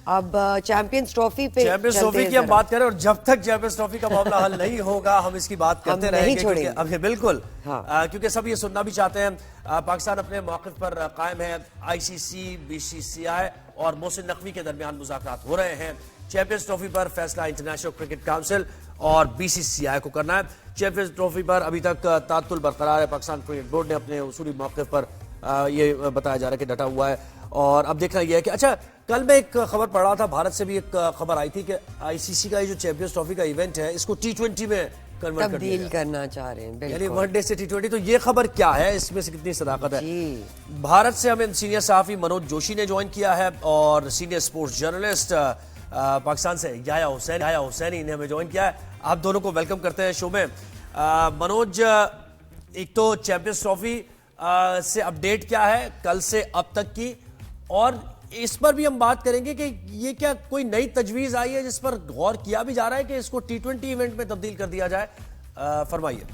अब champions trophy पे champions trophy की हम बात करें, और जब तक चैंपियंस ट्रॉफी का मामला हल नहीं होगा हम इसकी बात करते रहेंगे। अभी बिल्कुल, क्योंकि सब ये सुनना भी चाहते हैं। पाकिस्तान अपने मौक़िफ़ पर कायम है। आईसीसी, बीसीसीआई और मोहसिन नकवी के दरमियान मुज़ाकरात हो रहे हैं। चैंपियंस ट्रॉफी पर फैसला इंटरनेशनल क्रिकेट काउंसिल और बीसीसीआई को करना है। चैंपियंस ट्रॉफी पर अभी तक तातुल बरकरार है। पाकिस्तान क्रिकेट बोर्ड ने अपने उसूली मौक़िफ़ पर ये बताया जा रहा है कि डटा हुआ है। और अब देखना यह है कि अच्छा, कल मैं एक खबर पढ़ रहा था, भारत से भी एक खबर आई थी कि आईसीसी का ये जो चैंपियंस ट्रॉफी का इवेंट है इसको T20 में कन्वर्ट तब्दील करना चाह रहे हैं, यानी वनडे से T20। तो ये खबर क्या है, इसमें से कितनी सदाकत है? भारत से हमें सीनियर सहाफी मनोज जोशी ने ज्वाइन किया है और सीनियर स्पोर्ट्स जर्नलिस्ट पाकिस्तान से याया हुसैनी ने हमें ज्वाइन किया है। आप दोनों को वेलकम करते हैं शो में। मनोज, एक तो चैंपियंस ट्रॉफी से अपडेट क्या है कल से अब तक की, और इस पर भी हम बात करेंगे कि ये क्या कोई नई तजवीज आई है जिस पर गौर किया भी जा रहा है कि इसको T20 इवेंट में तब्दील कर दिया जाए। फरमाइए।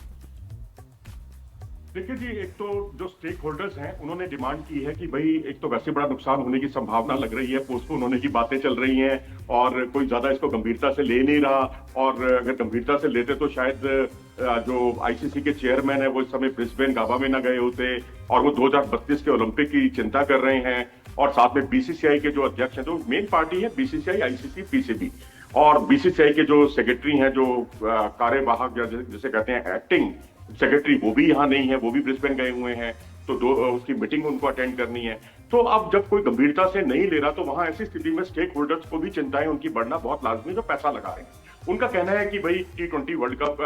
देखिए जी, एक तो जो स्टेक होल्डर्स हैं उन्होंने डिमांड की है कि भाई एक तो वैसे बड़ा नुकसान होने की संभावना लग रही है, पोस्टपोन होने की बातें चल रही हैं और कोई ज्यादा इसको गंभीरता से ले नहीं रहा। और अगर गंभीरता से लेते तो शायद जो आईसीसी के चेयरमैन है वो इस समय ब्रिस्बेन गाबा में ना गए होते, और वो 2032 के ओलंपिक की चिंता कर रहे हैं। और साथ में बीसीसीआई के जो अध्यक्ष हैं, जो मेन पार्टी है बीसीसीआई, आईसीसी, पीसीबी, और बीसीसीआई के जो सेक्रेटरी हैं, जो कार्यवाहक जैसे कहते हैं एक्टिंग सेक्रेटरी, वो भी यहाँ नहीं है, वो भी ब्रिस्बेन गए हुए हैं। तो उसकी मीटिंग उनको अटेंड करनी है। तो अब जब कोई गंभीरता से नहीं ले रहा तो वहां ऐसी स्थिति में स्टेक होल्डर्स को भी चिंताएं उनकी बढ़ना बहुत लाजमी, जो पैसा लगा रहे हैं। उनका कहना है कि भाई T20 वर्ल्ड कप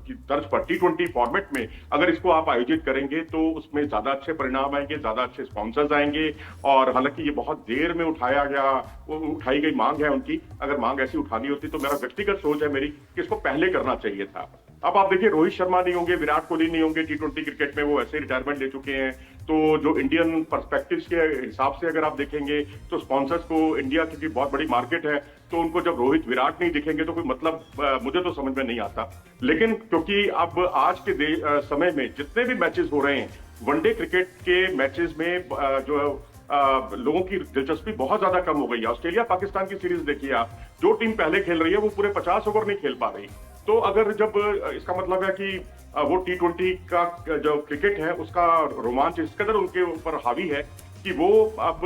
की तर्ज पर T20 फॉर्मेट में अगर इसको आप आयोजित करेंगे तो उसमें ज्यादा अच्छे परिणाम आएंगे, ज्यादा अच्छे स्पॉन्सर्स आएंगे। और हालांकि ये बहुत देर में उठाई गई मांग है उनकी। अगर मांग ऐसी उठानी होती तो मेरा व्यक्तिगत सोच है मेरी कि इसको पहले करना चाहिए था। अब आप देखिए, रोहित शर्मा नहीं होंगे, विराट कोहली नहीं होंगे T20 क्रिकेट में, वो ऐसे रिटायरमेंट ले चुके हैं। तो जो इंडियन पर्सपेक्टिव्स के हिसाब से अगर आप देखेंगे तो स्पॉन्सर्स को, इंडिया की बहुत बड़ी मार्केट है, तो उनको जब रोहित विराट नहीं दिखेंगे तो कोई मतलब मुझे तो समझ में नहीं आता। लेकिन क्योंकि अब आज के समय में जितने भी मैचेस हो रहे हैं, वनडे क्रिकेट के मैचेस में जो लोगों की दिलचस्पी बहुत ज्यादा कम हो गई है। ऑस्ट्रेलिया पाकिस्तान की सीरीज देखिए आप, जो टीम पहले खेल रही है वो पूरे 50 ओवर नहीं खेल पा रही। तो अगर जब इसका मतलब है कि वो T20 का जो क्रिकेट है उसका रोमांच इस कदर उनके ऊपर हावी है कि वो अब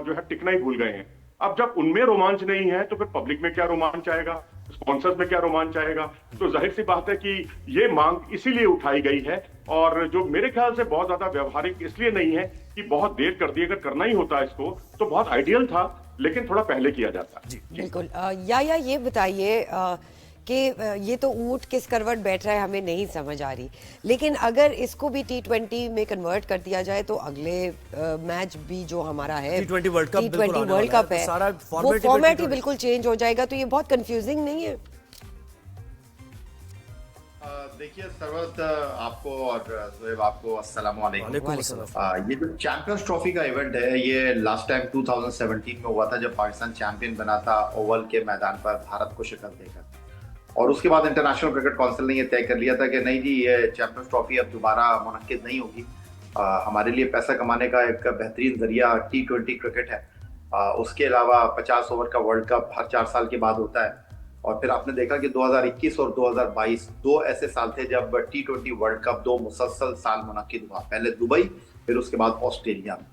जो है टिकना ही भूल गए हैं। अब जब उनमें रोमांच नहीं है तो फिर पब्लिक में क्या रोमांच आएगा, स्पॉन्सर्स में क्या रोमांच आएगा? तो जाहिर सी बात है कि ये मांग इसीलिए उठाई गई है, और जो मेरे ख्याल से बहुत ज्यादा व्यवहारिक इसलिए नहीं है कि बहुत देर कर दी। अगर करना ही होता इसको तो बहुत आइडियल था, लेकिन थोड़ा पहले किया जाता। बिल्कुल। या ये बताइए कि ये तो ऊंट किस करवट बैठ रहा है हमें नहीं समझ आ रही, लेकिन अगर इसको भी T20 में कन्वर्ट कर दिया जाए तो अगले मैच भी जो हमारा है T20 वर्ल्ड कप है, वो फॉर्मेट ही बिल्कुल चेंज हो जाएगा। तो ये बहुत कंफ्यूजिंग नहीं है? देखिए सरवत, आपको और जोएब आपको अस्सलाम वालेकुम। ये जो चैंपियंस ट्रॉफी का इवेंट है ये लास्ट टाइम 2017 में हुआ था, जब पाकिस्तान चैंपियन बना था ओवल के मैदान पर भारत को शिकस्त देकर। और उसके बाद इंटरनेशनल क्रिकेट काउंसिल ने ये तय कर लिया था कि नहीं जी, ये चैंपियंस ट्रॉफी अब दोबारा मुनक्किद नहीं होगी। हमारे लिए पैसा कमाने का एक बेहतरीन जरिया T20 क्रिकेट है। उसके अलावा 50 ओवर का वर्ल्ड कप हर 4 साल के बाद होता है। और फिर आपने देखा कि 2021 और 2022 दो ऐसे साल थे जब T20 वर्ल्ड कप 2 मुसलसल साल मुनक्किद हुआ, पहले दुबई, फिर उसके बाद ऑस्ट्रेलिया में।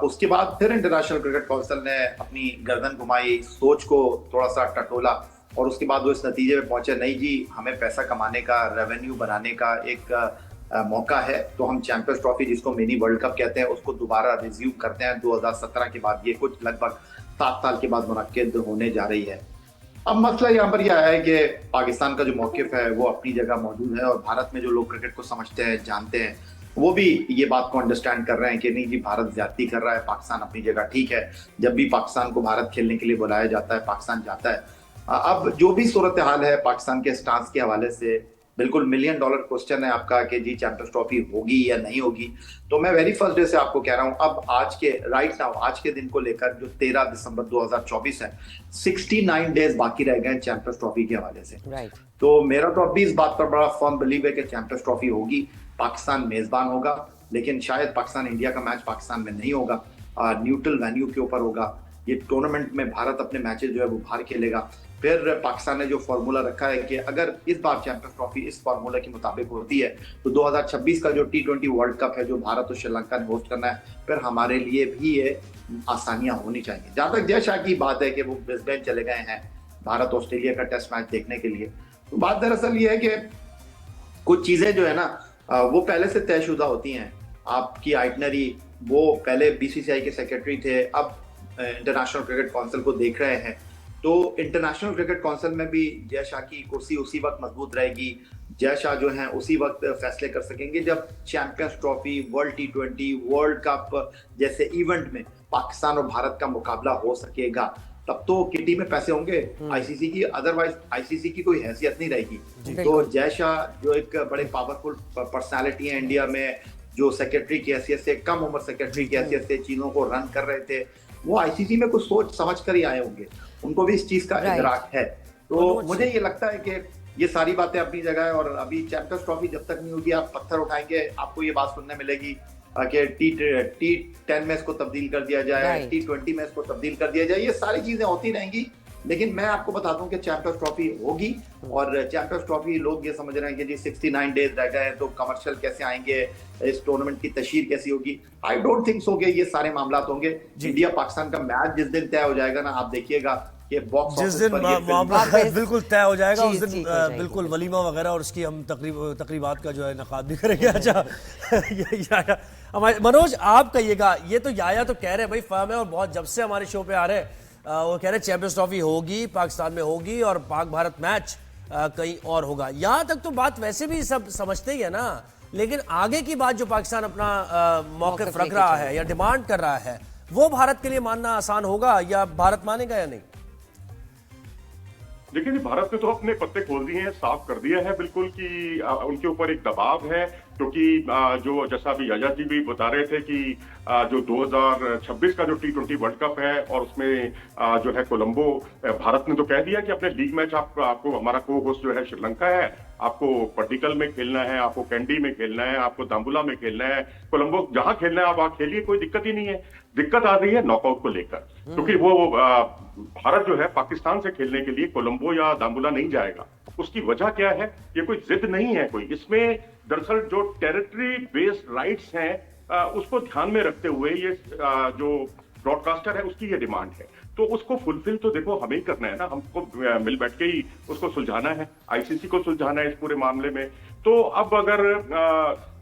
उसके बाद फिर इंटरनेशनल क्रिकेट काउंसिल ने अपनी गर्दन घुमाई, सोच को थोड़ा सा टटोला, और उसके बाद वो इस नतीजे में पहुंचे, नहीं जी, हमें पैसा कमाने का, रेवेन्यू बनाने का एक मौका है, तो हम चैंपियंस ट्रॉफी, जिसको मिनी वर्ल्ड कप कहते हैं, उसको दोबारा रिज्यूम करते हैं 2017 के बाद। ये कुछ लगभग 7 साल के बाद मुनक्किद होने जा रही है। अब मसला यहाँ पर यह है कि पाकिस्तान का जो मौकिफ है वो अपनी जगह मौजूद है, और भारत में जो लोग क्रिकेट को समझते हैं, जानते हैं, वो भी ये बात को अंडरस्टैंड कर रहे हैं कि नहीं जी, भारत ज्यादती कर रहा है, पाकिस्तान अपनी जगह ठीक है। जब भी पाकिस्तान को भारत खेलने के लिए बुलाया जाता है, पाकिस्तान जाता है। अब जो भी सूरत हाल है पाकिस्तान के स्टांस के हवाले से, बिल्कुल $1 मिलियन क्वेश्चन है आपका कि जी चैंपियंस ट्रॉफी होगी या नहीं होगी। तो मैं वेरी फर्स्ट डे से आपको कह रहा हूं, अब आज के राइट नाउ, आज के दिन को लेकर जो 13 दिसंबर 2024 है, 69 डेज बाकी रह गए चैंपियंस ट्रॉफी के हवाले से। तो मेरा तो अभी इस बात पर बड़ा फर्म बिलीव है कि चैंपियंस ट्रॉफी होगी, पाकिस्तान मेजबान होगा, लेकिन शायद पाकिस्तान इंडिया का मैच पाकिस्तान में नहीं होगा, न्यूट्रल वेन्यू के ऊपर होगा। ये टूर्नामेंट में भारत अपने मैचेस जो है वो बाहर खेलेगा। फिर पाकिस्तान ने जो फॉर्मूला रखा है कि अगर इस बार चैंपियंस ट्रॉफी इस फॉर्मूला के मुताबिक होती है तो 2026 का जो T20 वर्ल्ड कप है जो भारत और श्रीलंका ने होस्ट करना है, फिर हमारे लिए भी ये आसानियां होनी चाहिए। जहां तक जय शाह की बात है कि वो ब्रिस्बेन चले गए हैं भारत ऑस्ट्रेलिया का टेस्ट मैच देखने के लिए, तो बात दरअसल ये है कि कुछ चीजें जो है ना वो पहले से तयशुदा होती हैं। आपकी आइटनरी वो पहले बीसीसीआई के सेक्रेटरी थे, अब इंटरनेशनल क्रिकेट काउंसिल को देख रहे हैं, तो इंटरनेशनल क्रिकेट काउंसिल में भी जय शाह की कुर्सी उसी वक्त मजबूत रहेगी। जय शाह जो हैं उसी वक्त फैसले कर सकेंगे जब champions trophy, world T20, world cup जैसे इवेंट में पाकिस्तान और भारत का मुकाबला हो सकेगा, तब तो किटी में पैसे होंगे आईसीसी की, अदरवाइज आईसीसी की कोई हैसियत नहीं रहेगी। तो जय शाह जो एक बड़े पावरफुल पर्सनालिटी है इंडिया में, जो सेक्रेटरी की हैसियत से, कम उम्र सेक्रेटरी की हैसियत से चीजों को रन कर रहे थे, वो आईसीसी में कुछ सोच समझ कर ही आए होंगे, उनको भी इस चीज का इदराक है। तो मुझे ये लगता है कि ये सारी बातें अपनी जगह है, और अभी चैंपियंस ट्रॉफी जब तक नहीं होगी आप पत्थर उठाएंगे, आपको ये बात सुनने मिलेगी कि T10 में इसको तब्दील कर दिया जाए, T20 में इसको तब्दील कर दिया जाए, ये सारी चीजें होती रहेंगी। लेकिन मैं आपको बता दूं कि चैंपियंस ट्रॉफी होगी, और चैंपियंस ट्रॉफी लोग ये समझ रहे हैं कि जी 69 डेज रह गए तो कमर्शियल कैसे आएंगे, इस टूर्नामेंट की तशहीर कैसी होगी। आई डोंट थिंक सो कि ये सारे मामला होंगे। इंडिया पाकिस्तान का मैच जिस दिन तय हो जाएगा ना, आप देखिएगा कि बॉक्स जिस दिन मामला बिल्कुल तय हो जाएगा उस दिन बिल्कुल वलीमा वगैरह और उसकी हम तकरीबात का जो है नकाद भी करेंगे। अच्छा मनोज आप कहिएगा, ये तो याया तो कह रहे हैं भाई फर्म है और बहुत जब से हमारे शो पे आ रहे हैं, वो कह रहे हैं चैंपियंस ट्रॉफी होगी पाकिस्तान में होगी और पाक भारत मैच कहीं और होगा। यहाँ तक तो बात वैसे भी सब समझते ही है ना, लेकिन आगे की बात जो पाकिस्तान अपना मौक़िफ़ रख रहा है या डिमांड कर रहा है, वो भारत के लिए मानना आसान होगा या भारत मानेगा या नहीं? देखिए जी, भारत ने तो अपने पत्ते खोल दिए हैं, साफ कर दिया है बिल्कुल कि उनके ऊपर एक दबाव है, क्योंकि जो जैसा अभी याया जी भी बता रहे थे कि जो 2026 का जो T20 वर्ल्ड कप है और उसमें जो है कोलंबो, भारत ने तो कह दिया कि अपने लीग मैच आपको हमारा को होस्ट जो है श्रीलंका है, आपको पर्टिकल में खेलना है, आपको कैंडी में खेलना है, आपको दाम्बुला में खेलना है, कोलंबो जहां खेलना है आप वहां खेलिए, कोई दिक्कत ही नहीं है। दिक्कत आ रही है नॉकआउट को लेकर, क्योंकि वो भारत जो है पाकिस्तान से खेलने के लिए कोलंबो या दाम्बुला नहीं जाएगा। उसकी वजह क्या है? ये कोई जिद नहीं है कोई, इसमें दरअसल जो टेरिटरी बेस्ड राइट्स हैं उसको ध्यान में रखते हुए ये जो ब्रॉडकास्टर है उसकी ये डिमांड है, तो उसको फुलफिल तो देखो हमें ही करना है ना, हमको मिल बैठ के ही उसको सुलझाना है, आईसीसी को सुलझाना है इस पूरे मामले में। तो अब अगर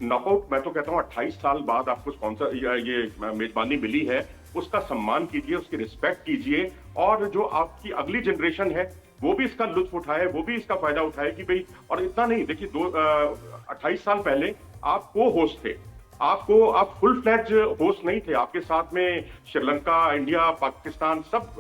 नॉकआउट, मैं तो कहता हूँ 28 साल बाद आपको स्पॉन्सर ये मेजबानी मिली है, उसका सम्मान कीजिए, उसकी रिस्पेक्ट कीजिए, और जो आपकी अगली जनरेशन है वो भी इसका लुत्फ उठाए, वो भी इसका फायदा उठाए कि भाई, और इतना नहीं, देखिए 28 साल पहले आप को होस्ट थे, आप फुल फ्लैज होस्ट नहीं थे, आपके साथ में श्रीलंका, इंडिया, पाकिस्तान सब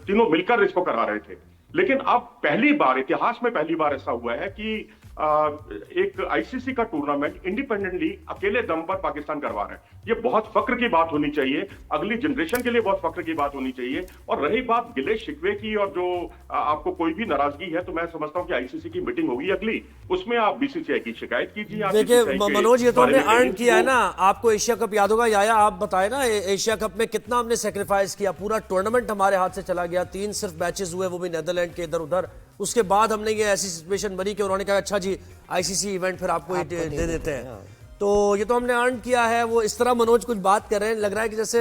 तीनों मिलकर इसको करा रहे थे। लेकिन अब पहली बार, इतिहास में पहली बार ऐसा हुआ है कि एक आईसीसी का टूर्नामेंट इंडिपेंडेंटली अकेले दम पर पाकिस्तान करवा रहा है। ये बहुत फक्र की बात होनी चाहिए, अगली जनरेशन के लिए बहुत फक्र की बात होनी चाहिए। और रही बात गिले शिकवे की और जो आपको कोई भी नाराजगी है, तो मैं समझता हूं कि आईसीसी की मीटिंग होगी अगली, उसमें आप बीसीसीआई की शिकायत कीजिए। देखिए मनोज, ये तो हमने अर्न किया है ना, आपको एशिया कप याद होगा, याया आप बताए ना, एशिया कप में कितना हमने सेक्रीफाइस किया, पूरा टूर्नामेंट हमारे हाथ से चला गया, 3 सिर्फ मैचेस हुए, वो भी नीदरलैंड के इधर उधर। उसके बाद हमने ये ऐसी सिचुएशन बनी कि उन्होंने कहा अच्छा जी आईसीसी इवेंट फिर आपको दे देते हैं। हाँ। तो ये तो हमने अर्न किया है। वो इस तरह मनोज कुछ बात कर रहे हैं, लग रहा है कि जैसे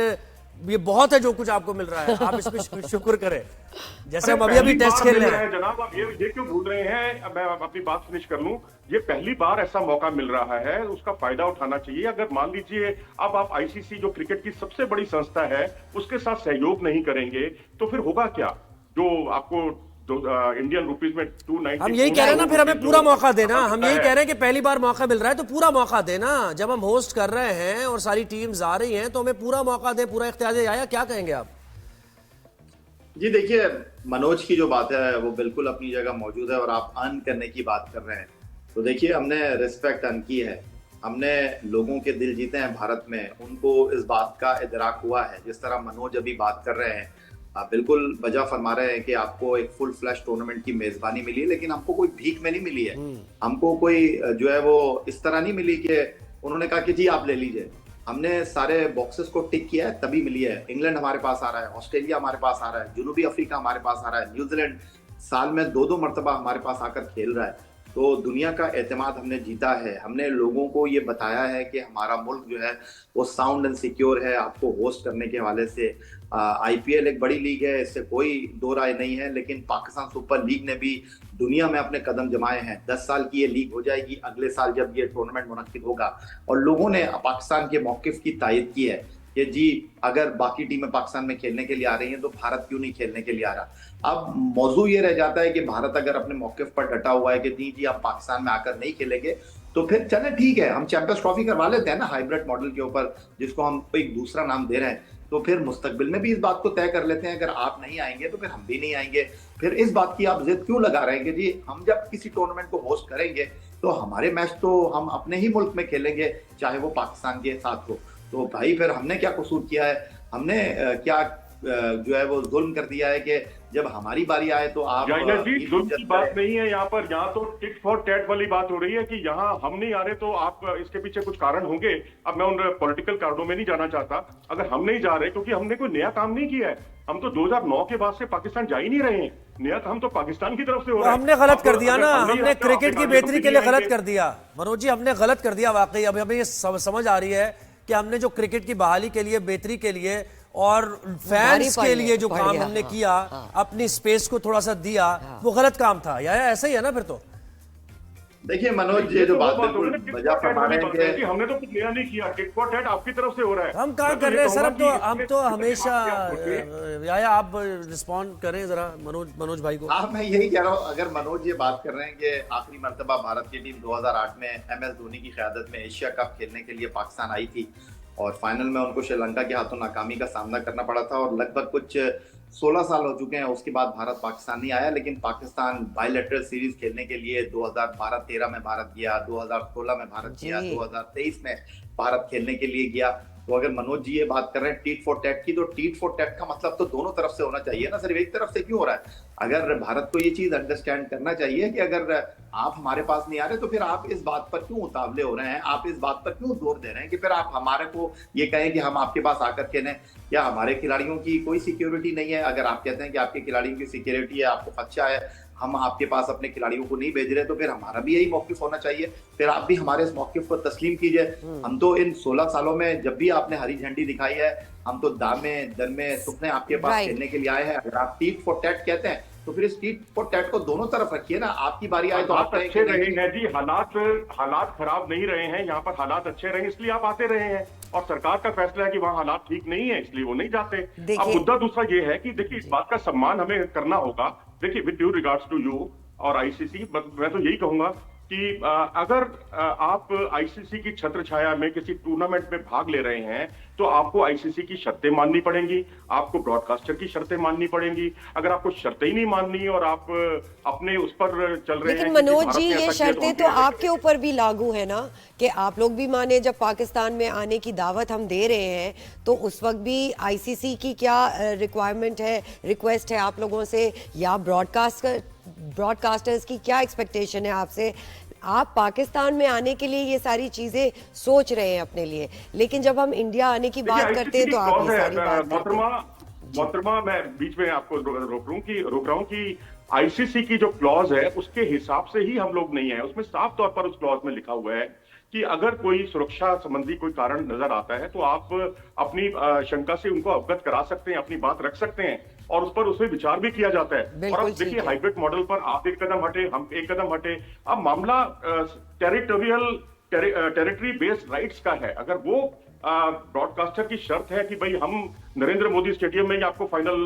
ये बहुत है जो कुछ आपको मिल रहा है, आप इसमें शुक्र करें, जैसे हम अभी टेस्ट खेल रहे हैं। जनाब आप ये क्यों भूल रहे हैं? मैं अपनी बात फिनिश कर लूं। ये पहली बार ऐसा मौका मिल रहा है, उसका फायदा उठाना चाहिए। अगर मान लीजिए अब आप आईसीसी जो क्रिकेट की सबसे बड़ी संस्था है उसके साथ सहयोग नहीं करेंगे तो फिर होगा क्या? जो आपको इंडियन रुपीज में 290, हम यही कह रहे हैं ना, फिर हमें पूरा मौका देना। हम यही कह रहे हैं कि पहली बार मौका मिल रहा है तो पूरा मौका देना। जब हम होस्ट कर रहे हैं और सारी टीम्स आ रही हैं तो हमें पूरा मौका दे, पूरा इख्तियार दे। आया क्या कहेंगे आप? जी देखिए, मनोज की जो बात है वो बिल्कुल अपनी जगह मौजूद है, और आप अर्न करने की बात कर रहे हैं तो देखिए, हमने रिस्पेक्ट अर्न की है, हमने लोगों के दिल जीते हैं भारत में, उनको इस बात का इदराक हुआ है। जिस तरह मनोज अभी बात कर रहे हैं, आप बिल्कुल वजह फरमा रहे हैं कि आपको एक फुल फ्लैश टूर्नामेंट की मेजबानी मिली है, लेकिन हमको कोई भीख में नहीं मिली है। हमको कोई जो है वो इस तरह नहीं मिली कि उन्होंने कहा कि जी आप ले लीजिए। हमने सारे बॉक्सेस को टिक किया है तभी मिली है। इंग्लैंड हमारे पास आ रहा है, ऑस्ट्रेलिया हमारे पास आ रहा है, जनूबी अफ्रीका हमारे पास आ रहा है, न्यूजीलैंड साल में 2-2 मरतबा हमारे पास आकर खेल रहा है। तो दुनिया का एतमाद हमने जीता है। हमने लोगों को ये बताया है कि हमारा मुल्क जो है वो साउंड एंड सिक्योर है। आपको होस्ट करने के हवाले से आईपीएल एक बड़ी लीग है, इससे कोई दो राय नहीं है, लेकिन पाकिस्तान सुपर लीग ने भी दुनिया में अपने कदम जमाए हैं। 10 साल की ये लीग हो जाएगी अगले साल जब ये टूर्नामेंट मुनक्किद होगा, और लोगों ने पाकिस्तान के मौकिफ की तायद की है कि जी अगर बाकी टीमें पाकिस्तान में खेलने के लिए आ रही हैं तो भारत क्यों नहीं खेलने के लिए आ रहा। अब मौजू ये रह जाता है कि भारत अगर अपने मौकिफ पर डटा हुआ है कि नहीं जी आप पाकिस्तान में आकर नहीं खेलेंगे, तो फिर चले ठीक है, हम चैंपियंस ट्रॉफी करवा लेते हैं ना हाइब्रिड मॉडल के ऊपर, जिसको हम एक दूसरा नाम दे रहे हैं। तो फिर मुस्तकबिल में भी इस बात को तय कर लेते हैं, अगर आप नहीं आएंगे तो फिर हम भी नहीं आएंगे। फिर इस बात की आप जिद क्यों लगा रहे हैं कि जी हम जब किसी टूर्नामेंट को होस्ट करेंगे तो हमारे मैच तो हम अपने ही मुल्क में खेलेंगे, चाहे वो पाकिस्तान के साथ हो। तो भाई फिर हमने क्या कसूर किया है? हमने क्या जो है वो जुल्म कर दिया है कि जब हमारी बारी आए तो आप जी जुल्म की बात नहीं है यहाँ पर। यहाँ तो टिट फॉर टैट वाली बात हो रही है कि यहाँ हम नहीं आ रहे तो आप इसके पीछे कुछ कारण होंगे। अब मैं उन पॉलिटिकल कारणों में नहीं जाना चाहता। अगर हम नहीं जा रहे क्योंकि हमने कोई नया काम नहीं किया है, हम तो 2009 के बाद से पाकिस्तान जा ही नहीं रहे हैं। नया काम तो पाकिस्तान की तरफ से हो रहा है। हमने गलत कर दिया ना, हमने क्रिकेट की बेहतरी के लिए गलत कर दिया मनोज जी, हमने गलत कर दिया वाकई। अब हमें ये समझ आ रही है कि हमने जो क्रिकेट की बहाली के लिए, बेहतरी के लिए और फैंस के लिए जो काम हमने किया, अपनी स्पेस को थोड़ा सा दिया, वो गलत काम था। या ऐसा ही है ना फिर तो? देखिए मनोज, ये जो बात बिल्कुल वजह फरमा रहे हैं कि हमने तो कुछ नया नहीं किया, टिट फॉर टैट आपकी तरफ से हो रहा है। हम कहाँ कर रहे हैं सर? हम तो हमेशा या आप रिस्पॉन्ड करें जरा मनोज भाई को। हाँ, मैं यही कह रहा हूँ, अगर मनोज ये बात कर रहे हैं कि आखिरी मर्तबा भारत की टीम 2008 में MS धोनी की क़यादत में एशिया कप खेलने के लिए पाकिस्तान आई थी और फाइनल में उनको श्रीलंका के हाथों नाकामी का सामना करना पड़ा था, और लगभग कुछ 16 साल हो चुके हैं उसके बाद भारत पाकिस्तान नहीं आया। लेकिन पाकिस्तान बायलैटरल सीरीज खेलने के लिए 2012-13 में भारत गया, 2016 में भारत गया, 2023 में भारत खेलने के लिए गया। तो अगर मनोज जी ये बात कर रहे हैं टीट फॉर टैट की, तो टीट फॉर टैट का मतलब तो दोनों तरफ से होना चाहिए ना, सिर्फ एक तरफ से क्यों हो रहा है? अगर भारत को ये चीज अंडरस्टैंड करना चाहिए कि अगर आप हमारे पास नहीं आ रहे तो फिर आप इस बात पर क्यों उतावले हो रहे हैं, आप इस बात पर क्यों जोर दे रहे हैं कि फिर आप हमारे को ये कहें कि हम आपके पास आकर खेलें। या हमारे खिलाड़ियों की कोई सिक्योरिटी नहीं है? अगर आप कहते हैं कि आपके खिलाड़ियों की सिक्योरिटी है, आपको खदशा है, हम आपके पास अपने खिलाड़ियों को नहीं भेज रहे, तो फिर हमारा भी यही मौकिफ होना चाहिए। फिर आप भी हमारे इस मौकिफ को तस्लीम कीजिए। हम तो इन 16 सालों में जब भी आपने हरी झंडी दिखाई है, हम तो दामे दरमे सुखने आपके पास खेलने के लिए आए हैं। अगर आप टीट फॉर टैट कहते हैं तो फिर इस टीट फॉर टैट को दोनों तरफ रखिए ना। आपकी बारी आए तो आप अच्छे रहे हैं जी, हालात खराब नहीं रहे हैं, यहाँ पर हालात अच्छे रहे इसलिए आप आते रहे हैं, और सरकार का फैसला है कि वहाँ हालात ठीक नहीं है इसलिए वो नहीं जाते। अब मुद्दा दूसरा ये है कि देखिए इस बात का सम्मान हमें करना होगा। देखिए with due regards to you और आईसीसी, मैं तो यही कहूंगा कि अगर आप आईसीसी की छत्र छाया में किसी टूर्नामेंट में भाग ले रहे हैं तो आपको आईसीसी की शर्तें माननी पड़ेंगी, आपको ब्रॉडकास्टर की शर्तें माननी पड़ेंगी। अगर आपको शर्तें ही नहीं माननी और आप अपने उस पर चल रहे हैं। लेकिन मनोज जी ये शर्तें तो आपके ऊपर भी लागू है ना, कि आप लोग भी माने जब पाकिस्तान में आने की दावत हम दे रहे हैं तो उस वक्त भी आईसीसी की क्या रिक्वायरमेंट है, रिक्वेस्ट है आप लोगों से, या ब्रॉडकास्टर्स की क्या एक्सपेक्टेशन है आपसे? आप पाकिस्तान में आने के लिए ये सारी चीजें सोच रहे हैं अपने लिए, लेकिन जब हम इंडिया आने की बात करते हैं तो आप ये सारी बात करते हैं। मोहतरमा, मैं बीच में आपको रोक रहा हूँ कि आईसीसी की जो क्लॉज है उसके हिसाब से ही हम लोग नहीं है। उसमें साफ तौर पर उस क्लॉज में लिखा हुआ है कि अगर कोई सुरक्षा संबंधी कोई कारण नजर आता है तो आप अपनी शंका से उनको अवगत करा सकते हैं, अपनी बात रख सकते हैं, और उस पर उसमें विचार भी किया जाता है। और अब देखिए हाइब्रिड मॉडल पर आप एक कदम हटे, हम एक कदम हटे। अब मामला टेरिटरी बेस्ड राइट्स का है। अगर वो ब्रॉडकास्टर की शर्त है कि भाई हम नरेंद्र मोदी स्टेडियम में ही आपको फाइनल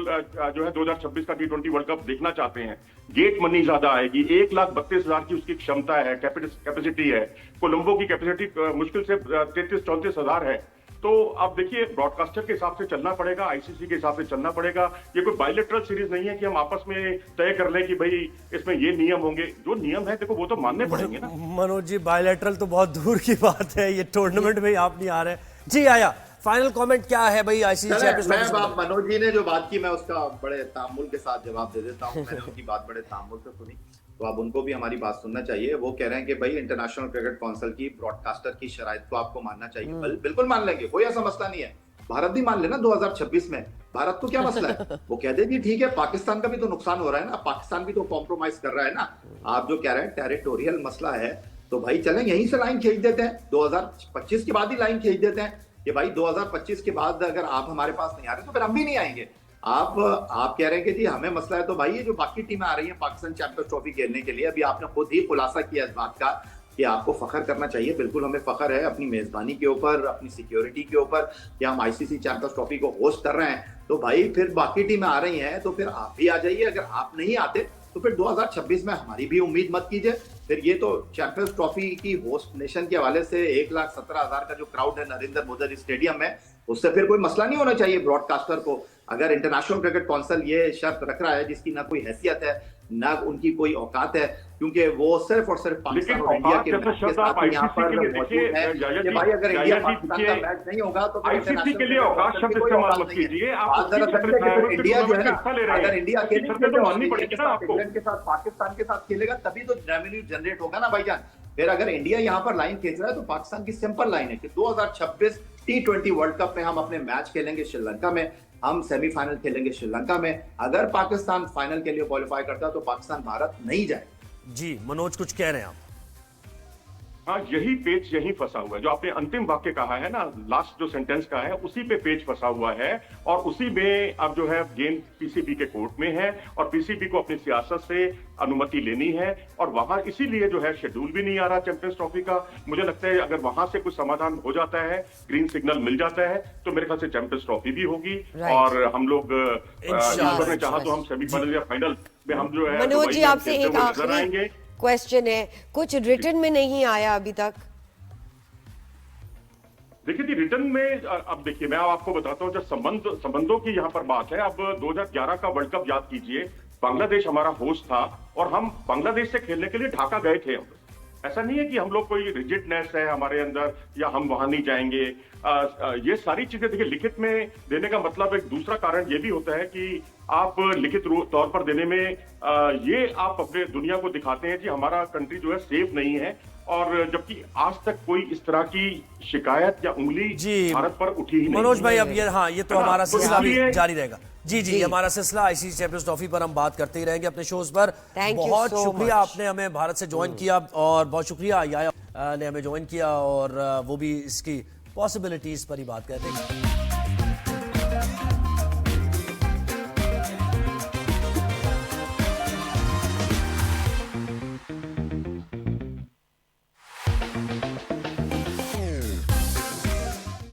जो है 2026 का T20 वर्ल्ड कप देखना चाहते हैं, गेट मनी ज्यादा आएगी, 1,32,000 की उसकी क्षमता है, कैपेसिटी है, कोलंबो की कैपेसिटी मुश्किल से 33-34 हजार है। तो आप देखिए ब्रॉडकास्टर के हिसाब से चलना पड़ेगा, आईसीसी के हिसाब से चलना पड़ेगा। ये कोई बायलैटरल सीरीज नहीं है कि हम आपस में तय कर लें कि भाई इसमें ये नियम होंगे। जो नियम है देखो वो तो मानने पड़ेंगे ना। मनोज जी, बायलैटरल तो बहुत दूर की बात है, ये टूर्नामेंट में आप नहीं आ रहे जी। आया फाइनल कमेंट क्या है भाई आईसीसी चैंपियंस? मनोज जी ने जो बात की मैं उसका बड़े तामुल के साथ जवाब दे देता हूँ। मैंने उनकी बात बड़े तामुल से सुनी। तो अब उनको भी हमारी बात सुनना चाहिए। वो कह रहे हैं कि भाई इंटरनेशनल क्रिकेट काउंसिल की ब्रॉडकास्टर की शराइत को आपको मानना चाहिए। बिल्कुल मान लेंगे, कोई ऐसा मसला नहीं है। भारत भी मान लेना 2026 में, भारत को क्या मसला है। वो कह दे जी ठीक है, पाकिस्तान का भी तो नुकसान हो रहा है ना, पाकिस्तान भी तो कॉम्प्रोमाइज कर रहा है ना। आप जो कह रहे हैं टेरिटोरियल मसला है, तो भाई चलें यहीं से लाइन खींच देते हैं, 2025 के बाद ही लाइन खींच देते हैं कि भाई 2025 के बाद अगर आप हमारे पास नहीं आ रहे तो फिर हम भी नहीं आएंगे। आप कह रहे हैं कि जी हमें मसला है, तो भाई ये जो बाकी टीमें आ रही हैं पाकिस्तान चैंपियंस ट्रॉफी खेलने के लिए, अभी आपने खुद ही खुलासा किया इस बात का कि आपको फखर करना चाहिए। बिल्कुल हमें फखर है अपनी मेजबानी के ऊपर, अपनी सिक्योरिटी के ऊपर कि हम आईसीसी चैंपियंस ट्रॉफी को होस्ट कर रहे हैं। तो भाई फिर बाकी टीमें आ रही हैं तो फिर आप भी आ जाइए। अगर आप नहीं आते तो फिर 2026 में हमारी भी उम्मीद मत कीजिए। फिर ये तो चैंपियंस ट्रॉफी की होस्ट नेशन के हवाले से 1,17,000 का जो क्राउड है नरेंद्र मोदी स्टेडियम में, उससे फिर कोई मसला नहीं होना चाहिए ब्रॉडकास्टर को। अगर इंटरनेशनल क्रिकेट काउंसिल ये शर्त रख रहा है जिसकी ना कोई हैसियत है ना उनकी कोई औकात है, क्योंकि वो सिर्फ और सिर्फ पाकिस्तान और इंडिया के मैच के साथ यहाँ पर मौजूद है कि भाई अगर इंडिया पाकिस्तान का मैच नहीं होगा तो आईसीसी के लिए औकात शब्द इस्तेमाल मत कीजिए। इंडिया जो है ना, अगर इंडिया इंग्लैंड के साथ पाकिस्तान के साथ खेलेगा तभी तो रेवेन्यू जनरेट होगा ना भाईजान। फिर अगर इंडिया यहाँ पर लाइन खींच रहा है तो पाकिस्तान की सिंपल लाइन है कि 2026 T20 वर्ल्ड कप में हम अपने मैच खेलेंगे श्रीलंका में, हम सेमीफाइनल खेलेंगे श्रीलंका में। अगर पाकिस्तान फाइनल के लिए क्वालिफाई करता है तो पाकिस्तान भारत नहीं जाए। जी मनोज कुछ कह रहे हैं आप? हाँ, यही पेच यही फंसा हुआ है। जो आपने अंतिम वाक्य कहा है ना, लास्ट जो सेंटेंस का है, उसी पे पेच फंसा हुआ है और उसी में अब जो है गेंद पीसीबी के कोर्ट में है और पीसीबी को अपनी सियासत से अनुमति लेनी है और वहां इसीलिए जो है शेड्यूल भी नहीं आ रहा चैंपियंस ट्रॉफी का। मुझे लगता है अगर वहां से कुछ समाधान हो जाता है, ग्रीन सिग्नल मिल जाता है, तो मेरे ख्याल से चैंपियंस ट्रॉफी भी होगी और हम लोग ईश्वर ने चाहा तो हम सेमीफाइनल या फाइनल में हम जो है मनोज जी आपसे एक आखिरी क्वेश्चन है, कुछ रिटर्न में नहीं आया अभी तक? देखिए जी, रिटर्न में अब देखिए मैं आपको बताता हूँ, जब संबंधों की यहाँ पर बात है, अब 2011 का वर्ल्ड कप याद कीजिए, बांग्लादेश हमारा होस्ट था और हम बांग्लादेश से खेलने के लिए ढाका गए थे। ऐसा नहीं है कि हम लोग कोई रिजिडनेस है हमारे अंदर या हम वहां नहीं जाएंगे। ये सारी चीजें देखिए लिखित में देने का मतलब एक दूसरा कारण ये भी होता है कि आप लिखित तौर पर देने में ये आप अपने दुनिया को दिखाते हैं कि हमारा कंट्री जो है सेफ नहीं है, और जबकि आज तक कोई इस तरह की शिकायत या उंगली भारत पर उठी ही नहीं। मनोज भाई अब ये तो हमारा सिलसिला भी जारी रहेगा। जी हमारा सिलसिला आईसीसी चैंपियंस ट्रॉफी पर हम बात करते ही रहेंगे अपने शोज पर। बहुत शुक्रिया आपने हमें भारत से ज्वाइन किया और बहुत शुक्रिया याया ने हमें ज्वाइन किया और वो भी इसकी पॉसिबिलिटीज पर ही बात करते हैं।